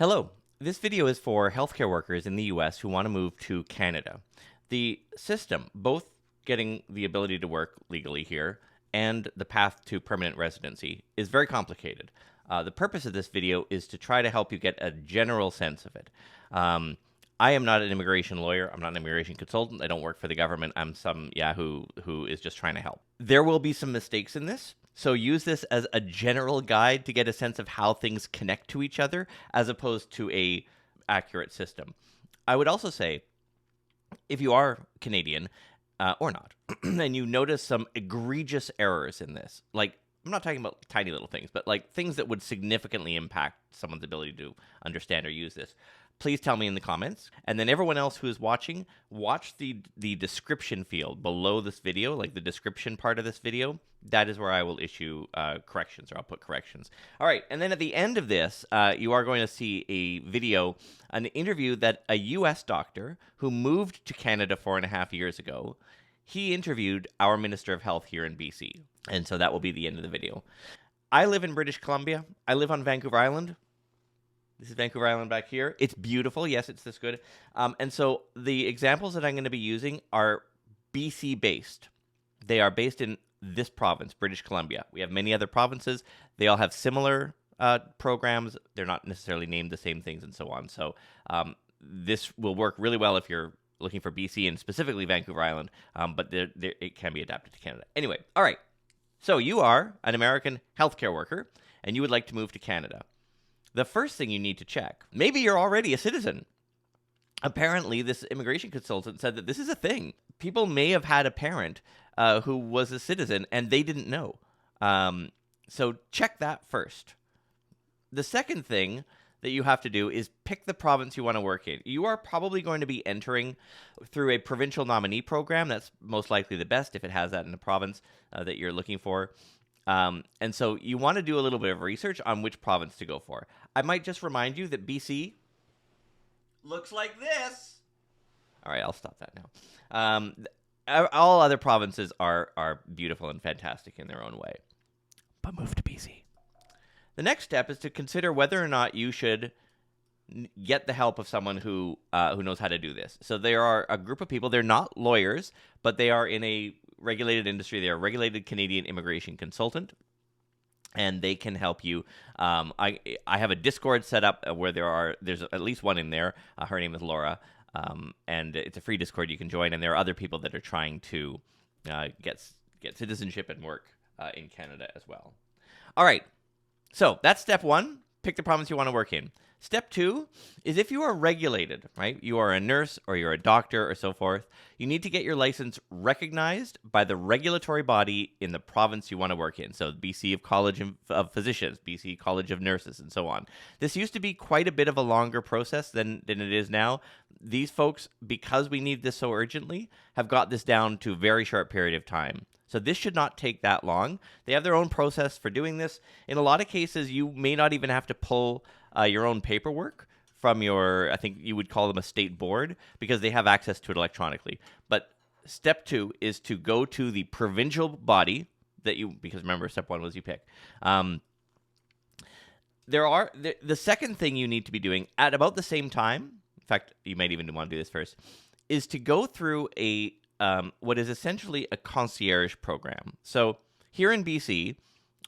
Hello. This video is for healthcare workers in the US who want to move to Canada. The system, both getting the ability to work legally here and the path to permanent residency, is very complicated. The purpose of this video is to try to help you get a general sense of it. I am not an immigration lawyer. I'm not an immigration consultant. I don't work for the government. I'm some yahoo who is just trying to help. There will be some mistakes in this. So use this as a general guide to get a sense of how things connect to each other as opposed to a accurate system. I would also say, if you are Canadian or not, and you notice some egregious errors in this, like I'm not talking about tiny little things, but like things that would significantly impact someone's ability to understand or use this, please tell me in the comments. And then everyone else who is watching, watch the description field below this video, like the description part of this video. That is where I will issue corrections, or I'll put corrections. All right, and then at the end of this, you are going to see a video, an interview that a U.S. doctor who moved to Canada 4.5 years ago, he interviewed our Minister of Health here in BC. And so that will be the end of the video. I live in British Columbia. I live on Vancouver Island. This is Vancouver Island back here. It's beautiful. Yes, it's this good. And so the examples that I'm going to be using are BC-based. They are based in this province, British Columbia. We have many other provinces. They all have similar programs. They're not necessarily named the same things and so on. So this will work really well if you're looking for BC and specifically Vancouver Island, but it can be adapted to Canada. Anyway, all right. So you are an American healthcare worker, and you would like to move to Canada. The first thing you need to check, maybe you're already a citizen. Apparently, this immigration consultant said that this is a thing. People may have had a parent who was a citizen, and they didn't know. So check that first. The second thing that you have to do is pick the province you want to work in. You are probably going to be entering through a provincial nominee program. That's most likely the best if it has that in the province that you're looking for. And so you want to do a little bit of research on which province to go for. I might just remind you that BC looks like this. All right, I'll stop that now. All other provinces are beautiful and fantastic in their own way. But move to BC. The next step is to consider whether or not you should get the help of someone who knows how to do this. So there are a group of people. They're not lawyers, but they are in a regulated industry. They are a regulated Canadian immigration consultant, and they can help you. I have a Discord set up where there's at least one in there. Her name is Laura, and it's a free Discord you can join. And there are other people that are trying to get citizenship and work in Canada as well. All right. So that's step one. Pick the province you want to work in. Step two is if you are regulated, right? You are a nurse or you're a doctor or so forth. You need to get your license recognized by the regulatory body in the province you want to work in. So BC College of Physicians, BC College of Nurses, and so on. This used to be quite a bit of a longer process than it is now. These folks, because we need this so urgently, have got this down to a very short period of time. So this should not take that long. They have their own process for doing this. In a lot of cases, you may not even have to pull your own paperwork from your, I think you would call them a state board, because they have access to it electronically. But step two is to go to the provincial body that because remember, step one was you pick. The second thing you need to be doing at about the same time, in fact, you might even want to do this first, is to go through what is essentially a concierge program. So here in BC,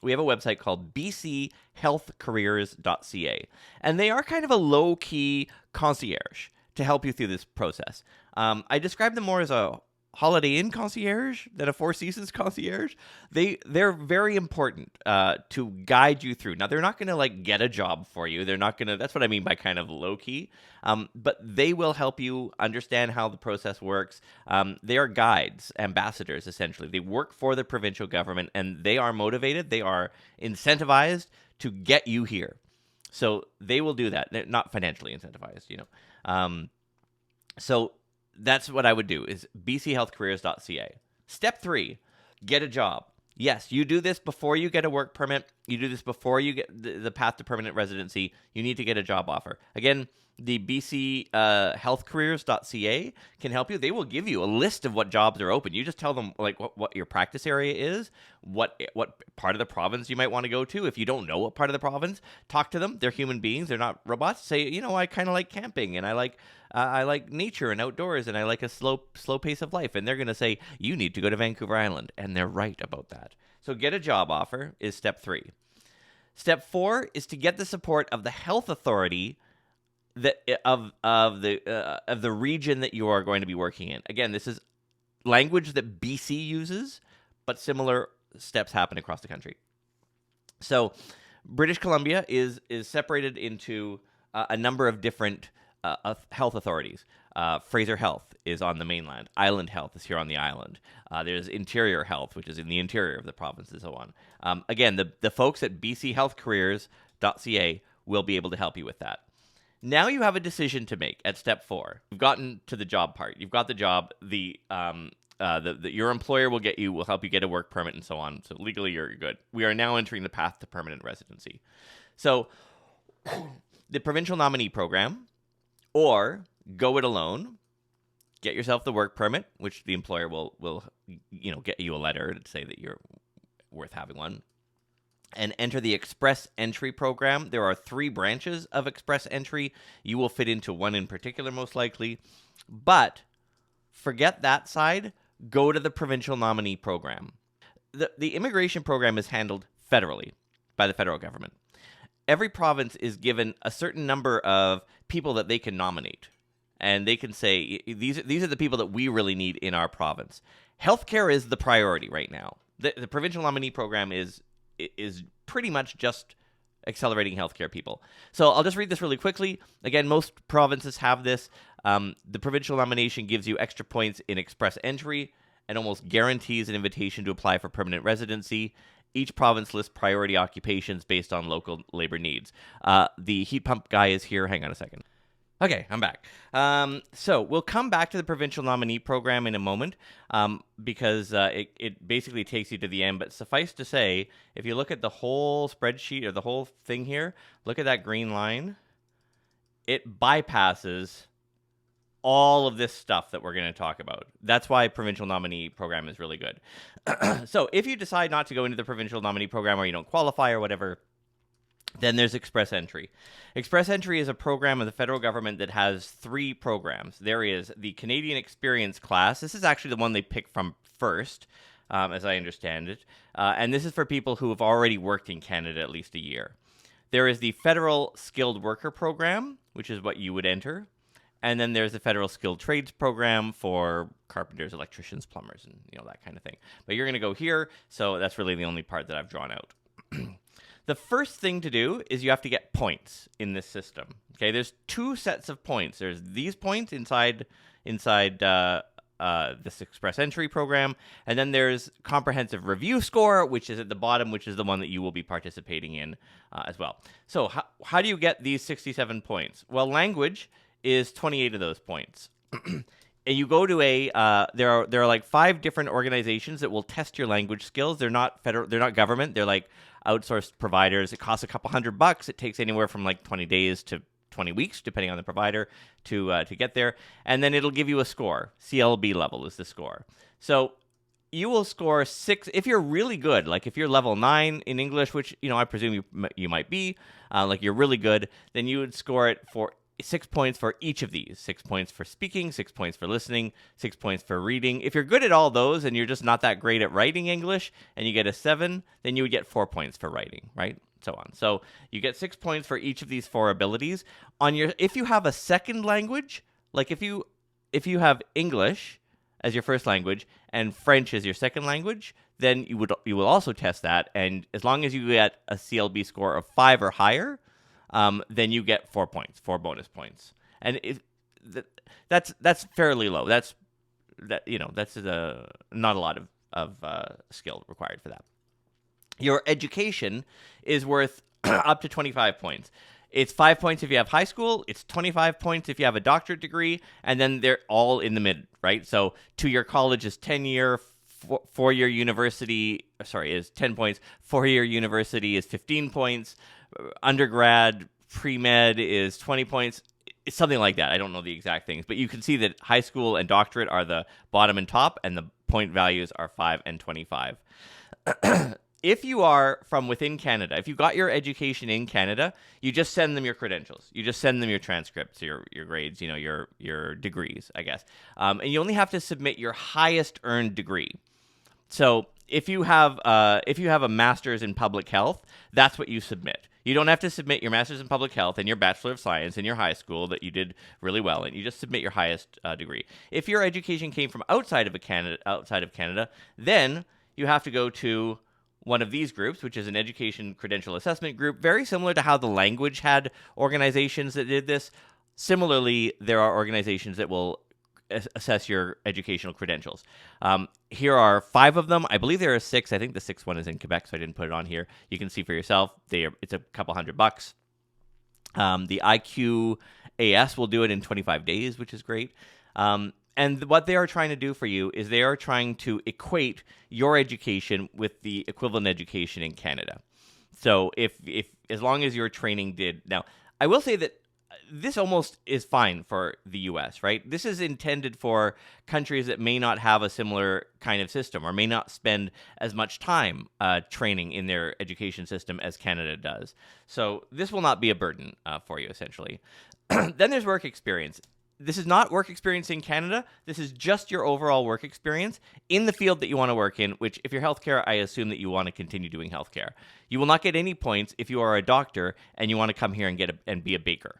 we have a website called bchealthcareers.ca, and they are kind of a low-key concierge to help you through this process. I describe them more as a Holiday Inn concierge than a Four Seasons concierge. They're very important to guide you through. Now, they're not going to like get a job for you. They're not going to. That's what I mean by kind of low key. But they will help you understand how the process works. They are guides, ambassadors, essentially. They work for the provincial government, and they are motivated. They are incentivized to get you here. So they will do that. They're not financially incentivized, So that's what I would do, is bchealthcareers.ca. Step 3, get a job. Yes, you do this before you get a work permit. You do this before you get the path to permanent residency. You need to get a job offer. Again, the BC healthcareers.ca can help you. They will give you a list of what jobs are open. You just tell them like what your practice area is, what part of the province you might want to go to. If you don't know what part of the province, talk to them. They're human beings. They're not robots. Say, I kind of like camping, and I like nature and outdoors, and I like a slow pace of life. And they're going to say, you need to go to Vancouver Island. And they're right about that. So get a job offer is step 3. Step 4 is to get the support of the health authority of the region that you are going to be working in. Again, this is language that BC uses, but similar steps happen across the country. So British Columbia is separated into a number of different health authorities. Fraser Health is on the mainland. Island Health is here on the island. There's Interior Health, which is in the interior of the province, and so on. Again, the folks at bchealthcareers.ca will be able to help you with that. Now you have a decision to make at step 4. You've gotten to the job part. You've got the job. Your employer will help you get a work permit and so on. So legally, you're good. We are now entering the path to permanent residency. So the provincial nominee program, or go it alone. Get yourself the work permit, which the employer will get you a letter to say that you're worth having one. And enter the Express Entry program. There are 3 branches of Express Entry. You will fit into one in particular, most likely. But forget that side. Go to the provincial nominee program. The immigration program is handled federally by the federal government. Every province is given a certain number of people that they can nominate. And they can say, these are the people that we really need in our province. Healthcare is the priority right now. The provincial nominee program is pretty much just accelerating healthcare people. So I'll just read this really quickly. Again, most provinces have this. The provincial nomination gives you extra points in Express Entry and almost guarantees an invitation to apply for permanent residency. Each province lists priority occupations based on local labor needs. The heat pump guy is here. Hang on a second. Okay, I'm back. So we'll come back to the provincial nominee program in a moment because it basically takes you to the end. But suffice to say, if you look at the whole spreadsheet or the whole thing here, look at that green line. It bypasses all of this stuff that we're going to talk about. That's why provincial nominee program is really good. So if you decide not to go into the provincial nominee program or you don't qualify or whatever, then there's Express Entry. Express Entry is a program of the federal government that has 3 programs. There is the Canadian Experience class. This is actually the one they picked from first, as I understand it. And this is for people who have already worked in Canada at least a year. There is the Federal Skilled Worker Program, which is what you would enter. And then there's the Federal Skilled Trades Program for carpenters, electricians, plumbers, and that kind of thing. But you're going to go here, so that's really the only part that I've drawn out. The first thing to do is you have to get points in this system. Okay, there's 2 sets of points. There's these points inside this Express Entry program, and then there's Comprehensive Review Score, which is at the bottom, which is the one that you will be participating in as well. So how do you get these 67 points? Well, language is 28 of those points. And you go to there are like 5 different organizations that will test your language skills. They're not federal. They're not government. They're like outsourced providers. It costs a couple $100. It takes anywhere from like 20 days to 20 weeks, depending on the provider, to get there. And then it'll give you a score. CLB level is the score. So you will score 6 if you're really good. Like if you're level 9 in English, which I presume you might be, like you're really good, then you would score it for 6 points for each of these. 6 points for speaking, 6 points for listening, 6 points for reading. If you're good at all those and you're just not that great at writing English and you get a 7, then you would get 4 points for writing, right? So on. So you get 6 points for each of these 4 abilities. If you have a second language, like if you have English as your first language and French as your second language, then you will also test that. And as long as you get a CLB score of 5 or higher, then you get 4 points, 4 bonus points, and that's fairly low. That's not a lot of skill required for that. Your education is worth up to 25 points. It's 5 points if you have high school. It's 25 points if you have a doctorate degree, and then they're all in the mid, right? So 2-year college is 10-year, 4-year university, is 10 points. 4-year university is 15 points. Undergrad, pre-med is 20 points. It's something like that. I don't know the exact things, but you can see that high school and doctorate are the bottom and top, and the point values are 5 and 25. If you are from within Canada, if you got your education in Canada, you just send them your credentials. You just send them your transcripts, your grades, your degrees, I guess. And you only have to submit your highest earned degree. So if you have a master's in public health, that's what you submit. You don't have to submit your master's in public health and your bachelor of science in your high school that you did really well in. You just submit your highest degree. If your education came from outside of Canada, then you have to go to one of these groups, which is an education credential assessment group, very similar to how the language had organizations that did this. Similarly, there are organizations that will assess your educational credentials. Here are 5 of them. I believe there are 6. I think the 6th one is in Quebec, so I didn't put it on here. You can see for yourself. It's a couple $100. The IQAS will do it in 25 days, which is great. And what they are trying to do for you is they are trying to equate your education with the equivalent education in Canada. So if as long as your training did... Now, I will say that this almost is fine for the U.S., right? This is intended for countries that may not have a similar kind of system or may not spend as much time training in their education system as Canada does. So this will not be a burden for you, essentially. Then there's work experience. This is not work experience in Canada. This is just your overall work experience in the field that you want to work in, which if you're healthcare, I assume that you want to continue doing healthcare. You will not get any points if you are a doctor and you want to come here and be a baker.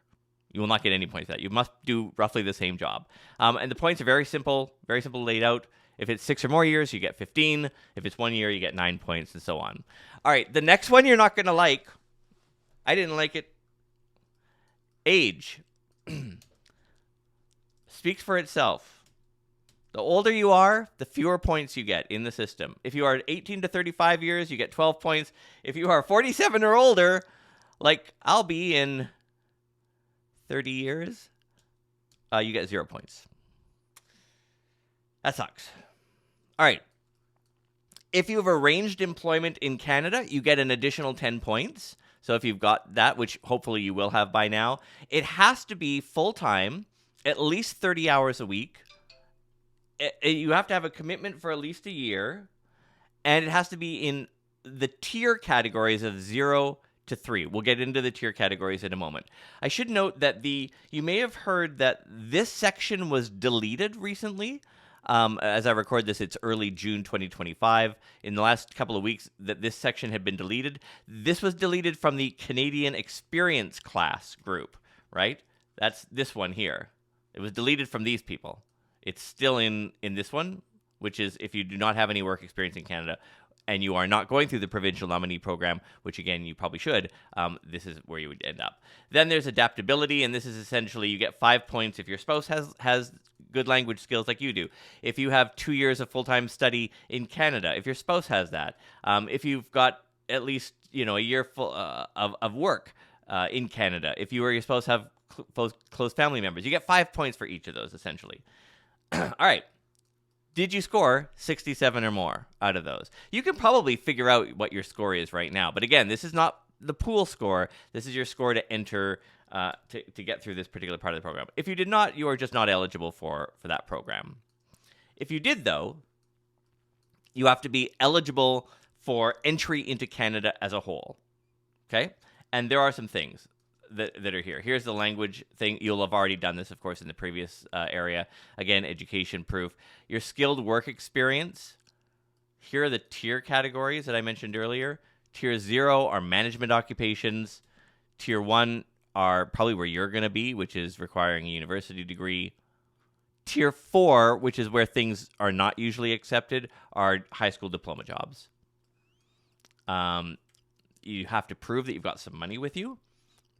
You will not get any points for that. You must do roughly the same job. And the points are very simple laid out. If it's 6 or more years, you get 15. If it's 1 year, you get 9 points and so on. All right, the next one you're not going to like. I didn't like it. Age. Speaks for itself. The older you are, the fewer points you get in the system. If you are 18 to 35 years, you get 12 points. If you are 47 or older, like I'll be in 30 years, you get 0 points. That sucks. All right. If you have arranged employment in Canada, you get an additional 10 points. So if you've got that, which hopefully you will have by now, it has to be full-time, at least 30 hours a week. You have to have a commitment for at least a year, and it has to be in the tier categories of 0 to 3. We'll get into the tier categories in a moment. I should note that you may have heard that this section was deleted recently. As I record this, it's early June 2025. In the last couple of weeks, that this section had been deleted. This was deleted from the Canadian Experience class group, right? That's this one here. It was deleted from these people. It's still in this one, which is if you do not have any work experience in Canada and you are not going through the provincial nominee program, which again, you probably should, this is where you would end up. Then there's adaptability, and this is essentially you get 5 points if your spouse has good language skills like you do. If you have 2 years of full-time study in Canada, if your spouse has that, if you've got at least a year full of work in Canada, if you or your spouse have close family members, you get 5 points for each of those, essentially. All right. Did you score 67 or more out of those? You can probably figure out what your score is right now. But again, this is not the pool score. This is your score to enter to get through this particular part of the program. If you did not, you are just not eligible for that program. If you did, though, you have to be eligible for entry into Canada as a whole. Okay? And there are some things that are here. Here's the language thing. You'll have already done this, of course, in the previous area. Again, education proof. Your skilled work experience. Here are the tier categories that I mentioned earlier. Tier 0 are management occupations. Tier 1 are probably where you're going to be, which is requiring a university degree. Tier 4, which is where things are not usually accepted, are high school diploma jobs. You have to prove that you've got some money with you.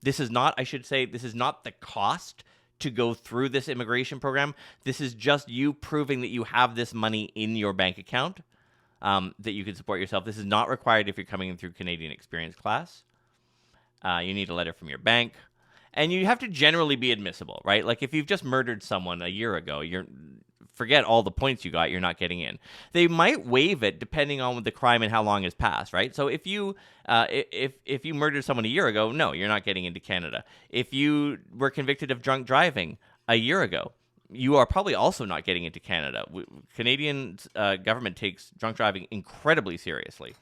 This is not the cost to go through this immigration program. This is just you proving that you have this money in your bank account, that you can support yourself. This is not required if you're coming in through Canadian Experience class. You need a letter from your bank. And you have to generally be admissible, right? Like if you've just murdered someone a year ago, forget all the points you got, you're not getting in. They might waive it depending on the crime and how long has passed, right? So if you if you murdered someone a year ago, no, you're not getting into Canada. If you were convicted of drunk driving a year ago, you are probably also not getting into Canada. Canadian government takes drunk driving incredibly seriously.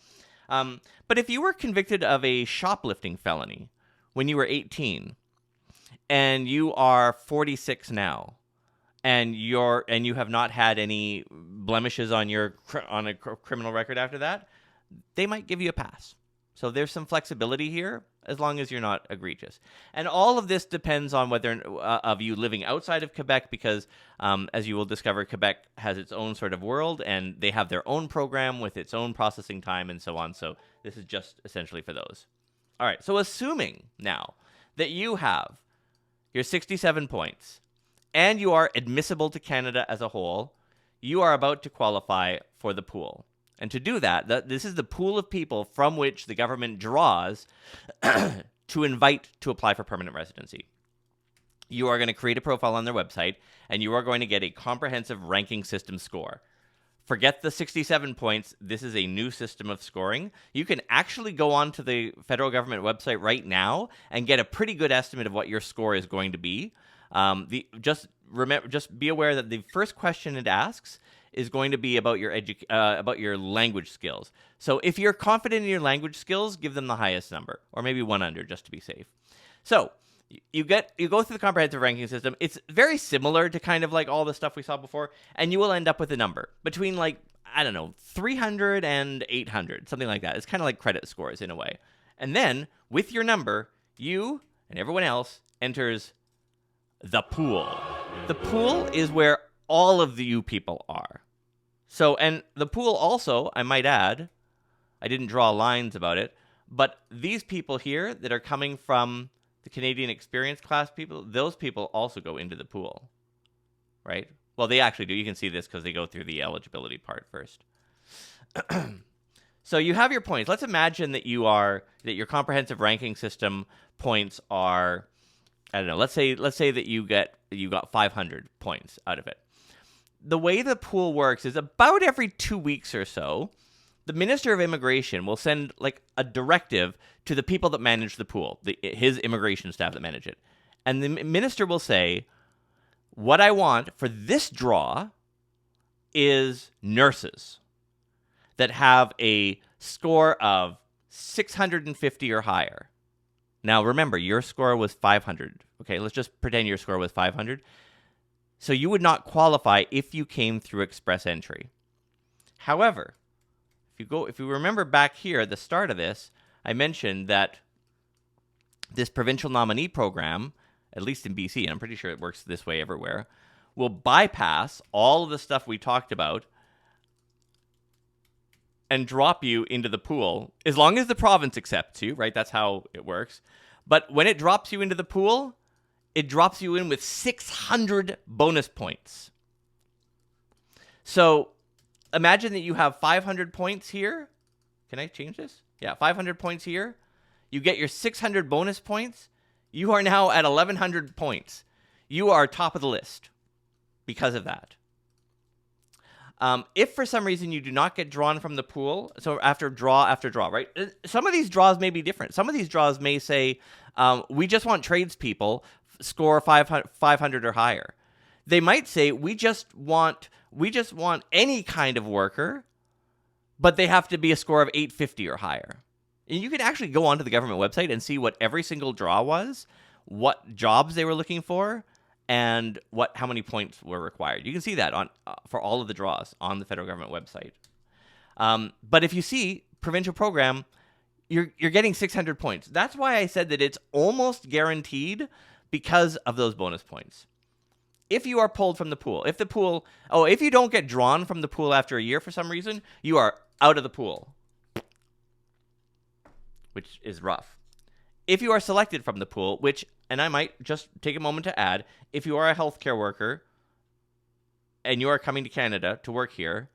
But if you were convicted of a shoplifting felony when you were 18 and you are 46 now, and you have not had any blemishes on your criminal record after that, they might give you a pass. So there's some flexibility here, as long as you're not egregious. And all of this depends on whether of you living outside of Quebec, because as you will discover, Quebec has its own sort of world, and they have their own program with its own processing time and so on. So this is just essentially for those. All right, so assuming now that you have your 67 points, and you are admissible to Canada as a whole, you are about to qualify for the pool. And to do that, this is the pool of people from which the government draws to invite to apply for permanent residency. You are going to create a profile on their website, and you are going to get a comprehensive ranking system score. Forget the 67 points. This is a new system of scoring. You can actually go onto the federal government website right now and get a pretty good estimate of what your score is going to be. Just be aware that the first question it asks is going to be about your language skills. So if you're confident in your language skills, give them the highest number, or maybe one under, just to be safe. So you go through the comprehensive ranking system. It's very similar to kind of like all the stuff we saw before, and you will end up with a number between 300 and 800, something like that. It's kind of like credit scores in a way. And then with your number, you and everyone else enters the pool. The pool is where all of the you people are. So, and the pool also, I might add, I didn't draw lines about it, but these people here that are coming from the Canadian experience class people, those people also go into the pool, right? Well, they actually do. You can see this because they go through the eligibility part first. So you have your points. Let's imagine that your comprehensive ranking system points are, I don't know, let's say that you got 500 points out of it. The way the pool works is about every 2 weeks or so, the Minister of Immigration will send a directive to the people that manage the pool, his immigration staff that manage it. And the minister will say, what I want for this draw is nurses that have a score of 650 or higher. Now, remember, your score was 500. Okay, let's just pretend your score was 500. So you would not qualify if you came through express entry. However, if you remember back here at the start of this, I mentioned that this provincial nominee program, at least in BC, and I'm pretty sure it works this way everywhere, will bypass all of the stuff we talked about and drop you into the pool, as long as the province accepts you, right? That's how it works. But when it drops you into the pool, it drops you in with 600 bonus points. So imagine that you have 500 points here. Can I change this? Yeah, 500 points here. You get your 600 bonus points. You are now at 1,100 points. You are top of the list because of that. If for some reason you do not get drawn from the pool, so after draw, right? Some of these draws may be different. Some of these draws may say, we just want tradespeople, score 500 or higher. They might say, we just want any kind of worker, but they have to be a score of 850 or higher. And you can actually go onto the government website and see what every single draw was, what jobs they were looking for, and how many points were required. You can see that for all of the draws on the federal government website. But if you see provincial program, you're getting 600 points. That's why I said that it's almost guaranteed because of those bonus points. If you are pulled from the pool, if you don't get drawn from the pool after a year for some reason, you are out of the pool, which is rough. If you are selected from the pool, and I might just take a moment to add, if you are a healthcare worker and you are coming to Canada to work here,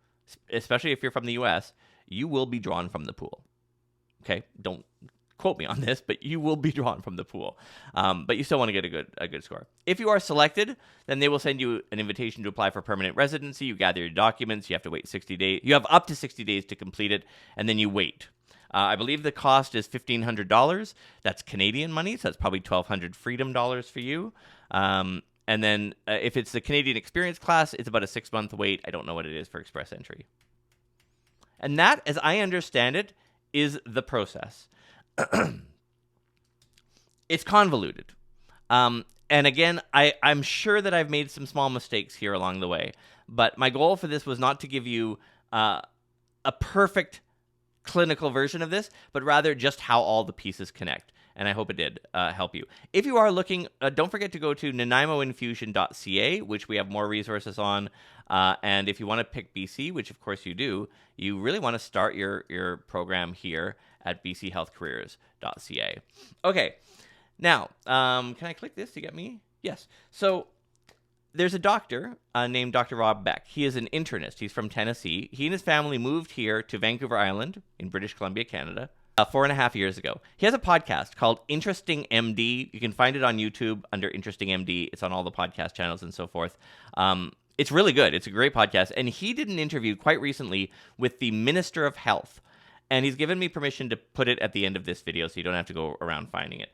especially if you're from the US, you will be drawn from the pool. Okay? quote me on this, but you will be drawn from the pool. But you still want to get a good score. If you are selected, then they will send you an invitation to apply for permanent residency. You gather your documents. You have to wait 60 days. You have up to 60 days to complete it, and then you wait. I believe the cost is $1,500. That's Canadian money, so that's probably $1,200 freedom dollars for you. And then if it's the Canadian Experience class, it's about a 6-month wait. I don't know what it is for Express Entry. And that, as I understand it, is the process. It's convoluted. And again, I'm sure that I've made some small mistakes here along the way. But my goal for this was not to give you a perfect clinical version of this, but rather just how all the pieces connect. And I hope it did help you. If you are looking, don't forget to go to nanaimoinfusion.ca, which we have more resources on. And if you want to pick BC, which of course you do, you really want to start your program here at bchealthcareers.ca. Okay, now, can I click this to get me? Yes. So there's a doctor named Dr. Rob Beck. He is an internist. He's from Tennessee. He and his family moved here to Vancouver Island in British Columbia, Canada, 4.5 years ago. He has a podcast called Interesting MD. You can find it on YouTube under Interesting MD. It's on all the podcast channels and so forth. It's really good. It's a great podcast. And he did an interview quite recently with the Minister of Health. And he's given me permission to put it at the end of this video so you don't have to go around finding it.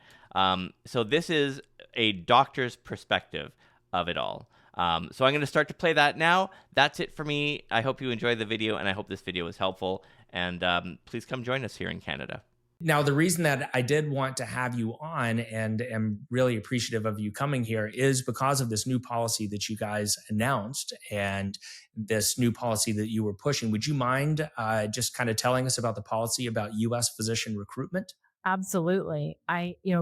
So this is a doctor's perspective of it all. So I'm going to start to play that now. That's it for me. I hope you enjoyed the video, and I hope this video was helpful. And please come join us here in Canada. Now, the reason that I did want to have you on and am really appreciative of you coming here is because of this new policy that you guys announced and this new policy that you were pushing. Would you mind just kind of telling us about the policy about U.S. physician recruitment? Absolutely.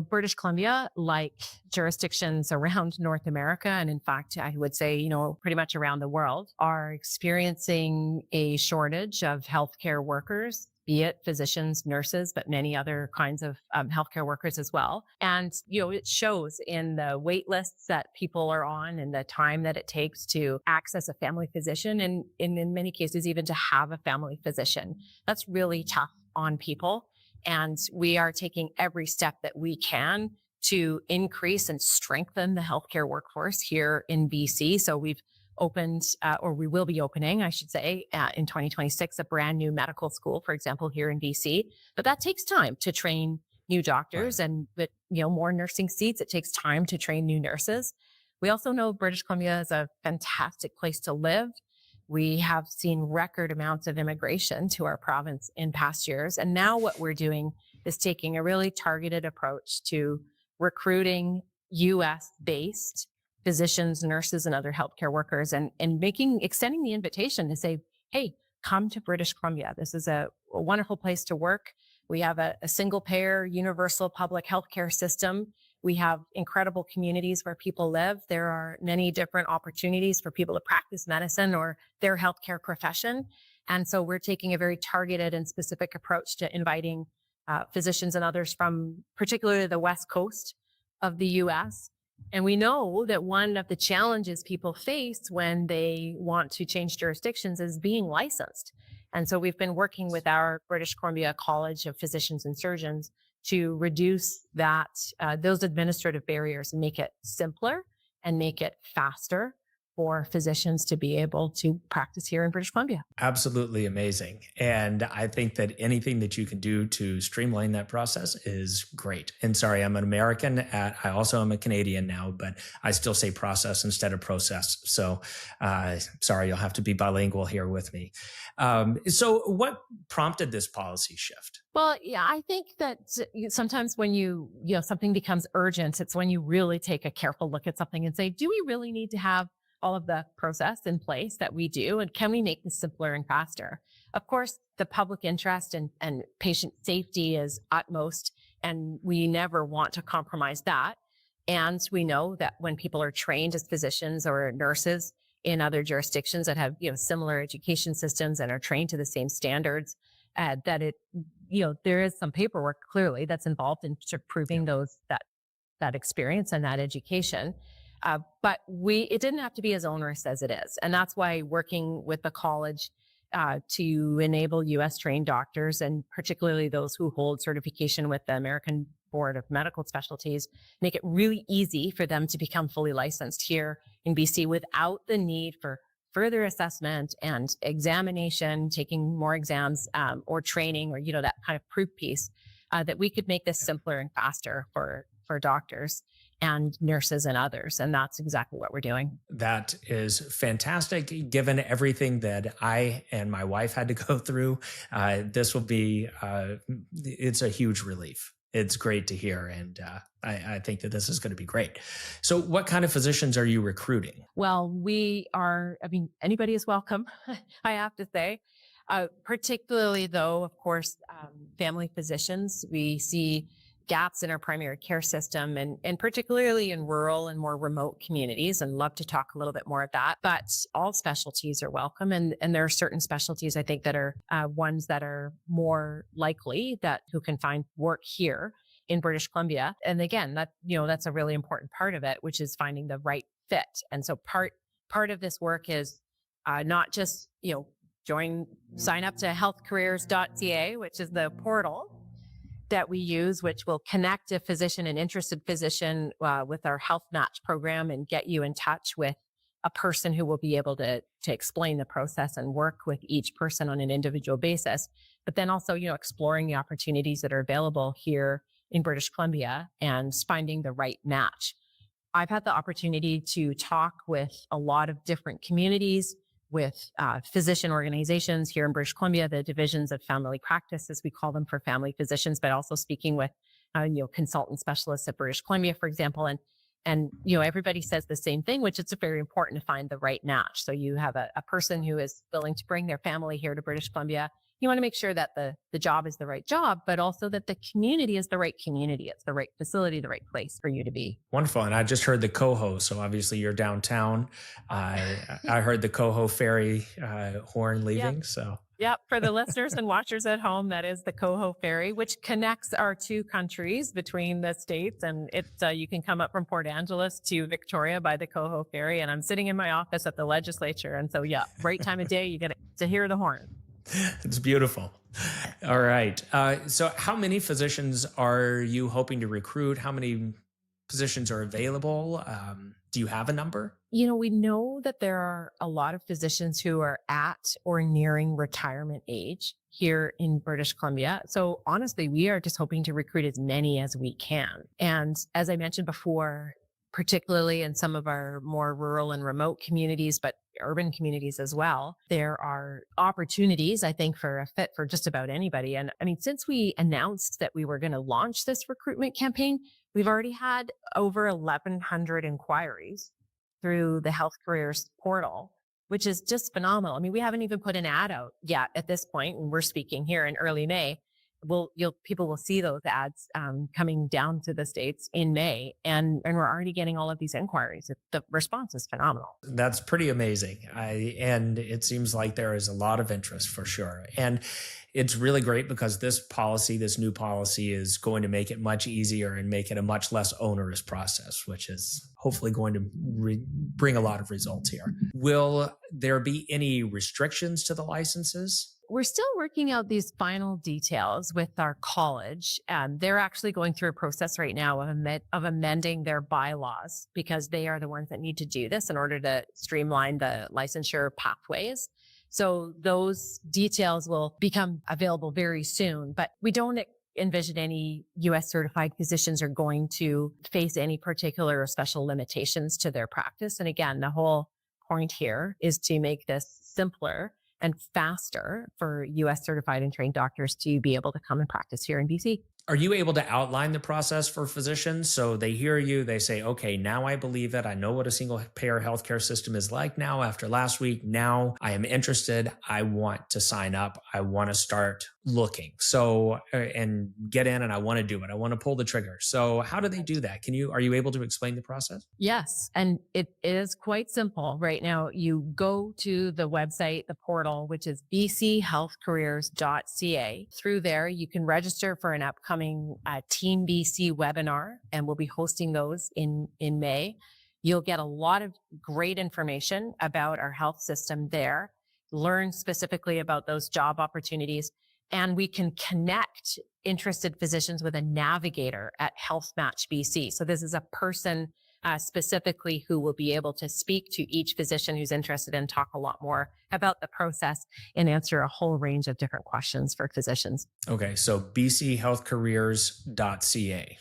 British Columbia, like jurisdictions around North America, and in fact, I would say, pretty much around the world, are experiencing a shortage of healthcare workers, be it physicians, nurses, but many other kinds of healthcare workers as well. And, it shows in the wait lists that people are on and the time that it takes to access a family physician and in many cases, even to have a family physician. That's really tough on people. And we are taking every step that we can to increase and strengthen the healthcare workforce here in BC. So we've opened, or we will be opening, I should say, in 2026, a brand new medical school, for example, here in BC. But that takes time to train new doctors, right. And with more nursing seats, it takes time to train new nurses. We also know British Columbia is a fantastic place to live. We have seen record amounts of immigration to our province in past years. And now what we're doing is taking a really targeted approach to recruiting US-based physicians, nurses, and other healthcare workers and extending the invitation to say, hey, come to British Columbia. This is a wonderful place to work. We have a single payer, universal public healthcare system. We have incredible communities where people live. There are many different opportunities for people to practice medicine or their healthcare profession. And so we're taking a very targeted and specific approach to inviting physicians and others from particularly the West Coast of the US. And we know that one of the challenges people face when they want to change jurisdictions is being licensed. And so we've been working with our British Columbia College of Physicians and Surgeons to reduce those administrative barriers and make it simpler and make it faster for physicians to be able to practice here in British Columbia. Absolutely amazing. And I think that anything that you can do to streamline that process is great. And sorry, I'm an American. I also am a Canadian now, but I still say process instead of process. So sorry, you'll have to be bilingual here with me. So what prompted this policy shift? Well, yeah, I think that sometimes when something becomes urgent, it's when you really take a careful look at something and say, do we really need to have all of the process in place that we do? And can we make this simpler and faster? Of course, the public interest and patient safety is utmost, and we never want to compromise that. And we know that when people are trained as physicians or nurses in other jurisdictions that have, similar education systems and are trained to the same standards, that there is some paperwork clearly that's involved in proving that experience and that education. But it didn't have to be as onerous as it is. And that's why working with the college to enable US trained doctors, and particularly those who hold certification with the American Board of Medical Specialties, make it really easy for them to become fully licensed here in BC without the need for further assessment and examination, taking more exams or training or, that kind of proof piece, that we could make this simpler and faster for doctors and nurses and others. And that's exactly what we're doing. That is fantastic. Given everything that I and my wife had to go through, this will be, it's a huge relief. It's great to hear. And I think that this is going to be great. So what kind of physicians are you recruiting? Well, anybody is welcome, I have to say. Particularly though, of course, family physicians. We see gaps in our primary care system and particularly in rural and more remote communities, and love to talk a little bit more of that. But all specialties are welcome. And there are certain specialties I think that are ones that are more likely that who can find work here in British Columbia. And again, that's a really important part of it, which is finding the right fit. And so part of this work is not just, sign up to healthcareers.ca, which is the portal that we use, which will connect a physician, an interested physician, with our health match program and get you in touch with a person who will be able to explain the process and work with each person on an individual basis. But then also, exploring the opportunities that are available here in British Columbia and finding the right match. I've had the opportunity to talk with a lot of different communities, with physician organizations here in British Columbia, the divisions of family practice, as we call them, for family physicians, but also speaking with, consultant specialists at British Columbia, for example. And everybody says the same thing, which it's very important to find the right match. So you have a person who is willing to bring their family here to British Columbia. You want to make sure that the job is the right job, but also that the community is the right community. It's the right facility, the right place for you to be. Wonderful. And I just heard the Coho. So obviously you're downtown. I heard the Coho ferry horn leaving. Yep. So Yep. For the listeners and watchers at home, that is the Coho Ferry, which connects our two countries between the states. And you can come up from Port Angeles to Victoria by the Coho Ferry. And I'm sitting in my office at the legislature. And so, right time of day, you get to hear the horn. It's beautiful. All right. So how many physicians are you hoping to recruit? How many positions are available? Do you have a number? We know that there are a lot of physicians who are at or nearing retirement age here in British Columbia. So honestly, we are just hoping to recruit as many as we can. And as I mentioned before, particularly in some of our more rural and remote communities, but urban communities as well, there are opportunities, I think, for a fit for just about anybody. And since we announced that we were going to launch this recruitment campaign, we've already had over 1,100 inquiries through the Health Careers portal, which is just phenomenal. We haven't even put an ad out yet at this point, and we're speaking here in early May. People will see those ads coming down to the States in May, and we're already getting all of these inquiries. The response is phenomenal. That's pretty amazing. And it seems like there is a lot of interest for sure. And it's really great because this new policy is going to make it much easier and make it a much less onerous process, which is hopefully going to bring a lot of results here. Will there be any restrictions to the licenses? We're still working out these final details with our college. They're actually going through a process right now of amending their bylaws, because they are the ones that need to do this in order to streamline the licensure pathways. So those details will become available very soon, but we don't envision any US certified physicians are going to face any particular or special limitations to their practice. And again, the whole point here is to make this simpler and faster for US certified and trained doctors to be able to come and practice here in BC. Are you able to outline the process for physicians so they hear you, they say, okay, now I believe it. I know what a single payer healthcare system is like now after last week. Now I am interested. I want to sign up. I want to start looking. So, and get in, and I want to do it. I want to pull the trigger. So how do they do that? Are you able to explain the process? Yes. And it is quite simple. Right now, you go to the website, the portal, which is bchealthcareers.ca. Through there, you can register for an upcoming Team BC webinar, and we'll be hosting those in May. You'll get a lot of great information about our health system there. learn specifically about those job opportunities, and we can connect interested physicians with a navigator at Health Match BC. So this is a person specifically who will be able to speak to each physician who's interested and talk a lot more about the process and answer a whole range of different questions for physicians. Okay, so bchealthcareers.ca.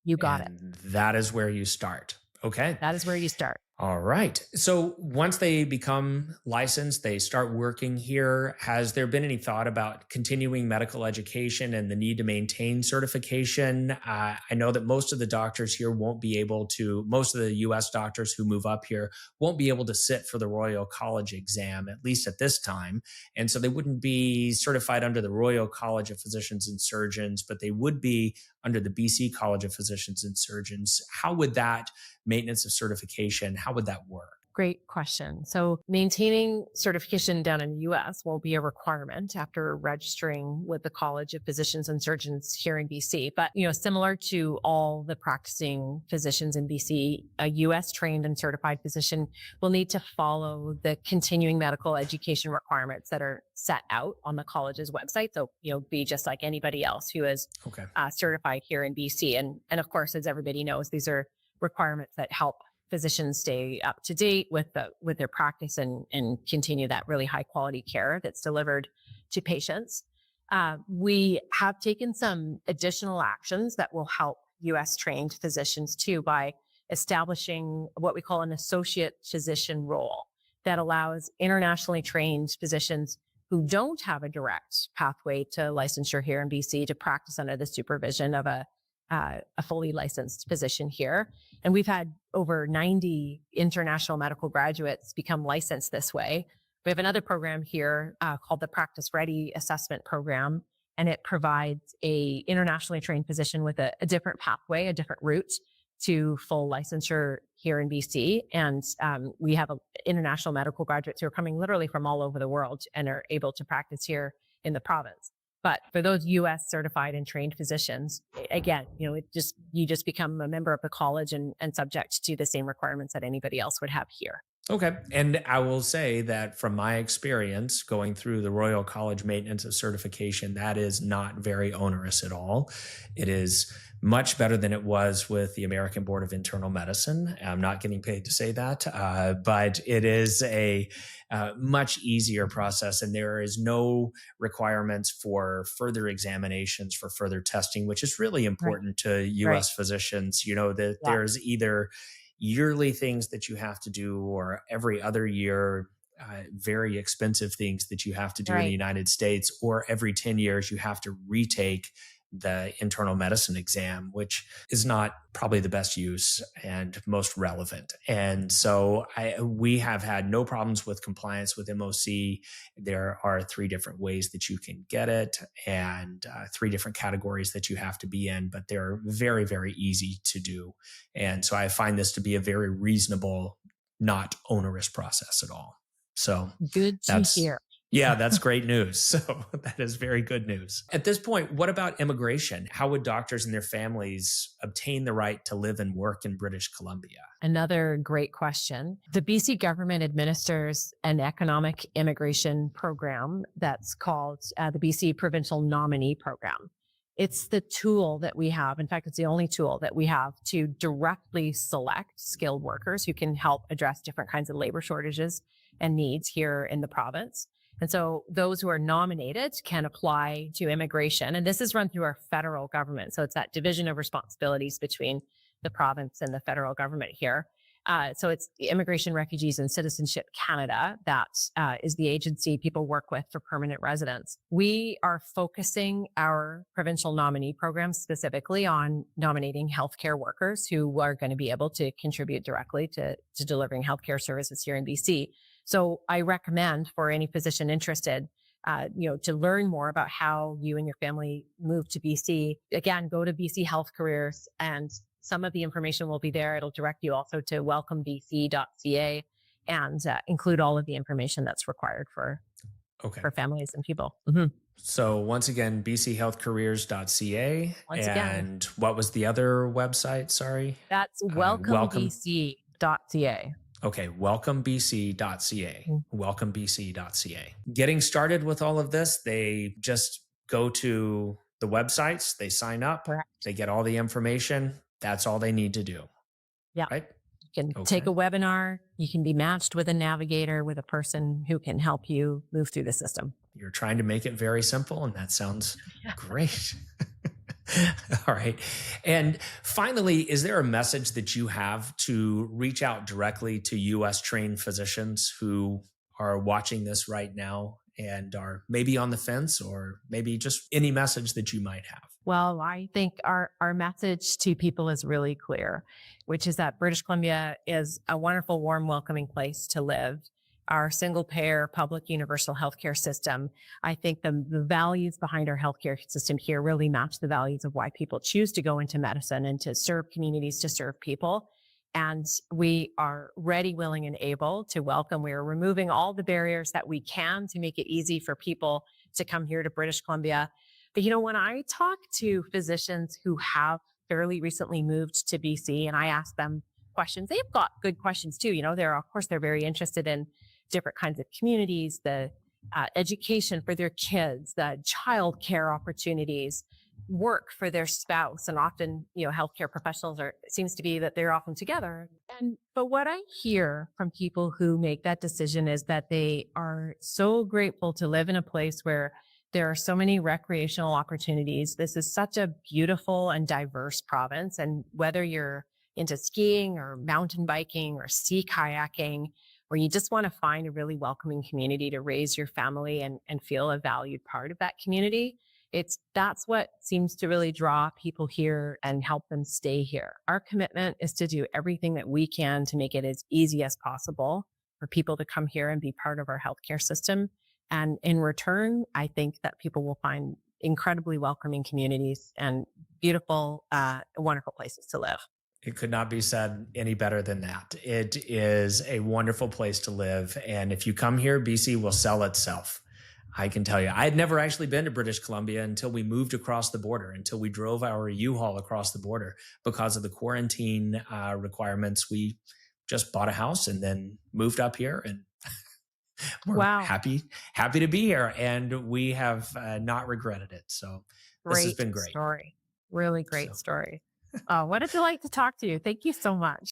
You got it. And that is where you start. Okay. That is where you start. All right. So once they become licensed, they start working here. Has there been any thought about continuing medical education and the need to maintain certification? I know that most of the doctors here won't be able to, most of the US doctors who move up here won't be able to sit for the Royal College exam, at least at this time. And so they wouldn't be certified under the Royal College of Physicians and Surgeons, but they would be under the BC College of Physicians and Surgeons. How would that maintenance of certification, how would that work? Great question. So maintaining certification down in the US will be a requirement after registering with the College of Physicians and Surgeons here in BC. But, similar to all the practicing physicians in BC, a US trained and certified physician will need to follow the continuing medical education requirements that are set out on the college's website. So, be just like anybody else who is certified here in BC. And of course, as everybody knows, these are requirements that help physicians stay up to date with their practice and continue that really high quality care that's delivered to patients. We have taken some additional actions that will help US trained physicians too by establishing what we call an associate physician role that allows internationally trained physicians who don't have a direct pathway to licensure here in BC to practice under the supervision of a fully licensed physician here. And we've had over 90 international medical graduates become licensed this way. We have another program here called the Practice Ready Assessment Program, and it provides a internationally trained physician with a different pathway, a different route to full licensure here in BC. And we have international medical graduates who are coming literally from all over the world and are able to practice here in the province. But for those US certified and trained physicians, again, you just become a member of the college and subject to the same requirements that anybody else would have here. Okay. And I will say that from my experience going through the Royal College Maintenance of Certification, that is not very onerous at all. It is much better than it was with the American Board of Internal Medicine. I'm not getting paid to say that, but it is a much easier process, and there is no requirements for further examinations, for further testing, which is really important to US physicians. That there's either yearly things that you have to do or every other year, very expensive things that you have to do in the United States, or every 10 years you have to retake the internal medicine exam, which is not probably the best use and most relevant. And so we have had no problems with compliance with MOC. There are 3 different ways that you can get it and 3 different categories that you have to be in, but they're very, very easy to do. And so I find this to be a very reasonable, not onerous process at all. So good to hear. Yeah, that's great news. So that is very good news. At this point, what about immigration? How would doctors and their families obtain the right to live and work in British Columbia? Another great question. The BC government administers an economic immigration program that's called the BC Provincial Nominee Program. It's the tool that we have. In fact, it's the only tool that we have to directly select skilled workers who can help address different kinds of labor shortages and needs here in the province. And so those who are nominated can apply to immigration. And this is run through our federal government. So it's that division of responsibilities between the province and the federal government here. So it's the Immigration, Refugees, and Citizenship Canada that is the agency people work with for permanent residence. We are focusing our provincial nominee program specifically on nominating healthcare workers who are going to be able to contribute directly to delivering healthcare services here in BC. So I recommend for any physician interested, to learn more about how you and your family move to BC. Again, go to BC Health Careers, and some of the information will be there. It'll direct you also to welcomebc.ca and include all of the information that's required for families and people. Mm-hmm. So once again, bchealthcareers.ca. What was the other website? Sorry. That's welcomebc.ca. Okay, welcomebc.ca. Mm. Welcomebc.ca. Getting started with all of this, they just go to the websites, they sign up, Correct. they get all the information. That's all they need to do, Yeah. right? You can take Okay. a webinar. You can be matched with a navigator, with a person who can help you move through the system. You're trying to make it very simple, and that sounds great. All right. And finally, is there a message that you have to reach out directly to US trained physicians who are watching this right now and are maybe on the fence, or maybe just any message that you might have? Well, I think our message to people is really clear, which is that British Columbia is a wonderful, warm, welcoming place to live. Our single payer public universal healthcare system, I think the values behind our healthcare system here really match the values of why people choose to go into medicine and to serve communities, to serve people. And we are ready, willing, and able to welcome. We are removing all the barriers that we can to make it easy for people to come here to British Columbia. But when I talk to physicians who have fairly recently moved to BC and I ask them questions, they've got good questions too. Of course, they're very interested in different kinds of communities, the education for their kids, the childcare opportunities, work for their spouse. And often, healthcare professionals it seems to be that they're often together. But what I hear from people who make that decision is that they are so grateful to live in a place where there are so many recreational opportunities. This is such a beautiful and diverse province. And whether you're into skiing or mountain biking or sea kayaking, or you just want to find a really welcoming community to raise your family and feel a valued part of that community, that's what seems to really draw people here and help them stay here. Our commitment is to do everything that we can to make it as easy as possible for people to come here and be part of our healthcare system. And in return, I think that people will find incredibly welcoming communities and beautiful, wonderful places to live. It could not be said any better than that. It is a wonderful place to live. And if you come here, BC will sell itself. I can tell you, I had never actually been to British Columbia until we moved across the border, until we drove our U-Haul across the border because of the quarantine requirements. We just bought a house and then moved up here, and we're Wow. happy to be here. And we have not regretted it. So this has Great been great. story. Really great So story. Oh, what a delight to talk to you. Thank you so much.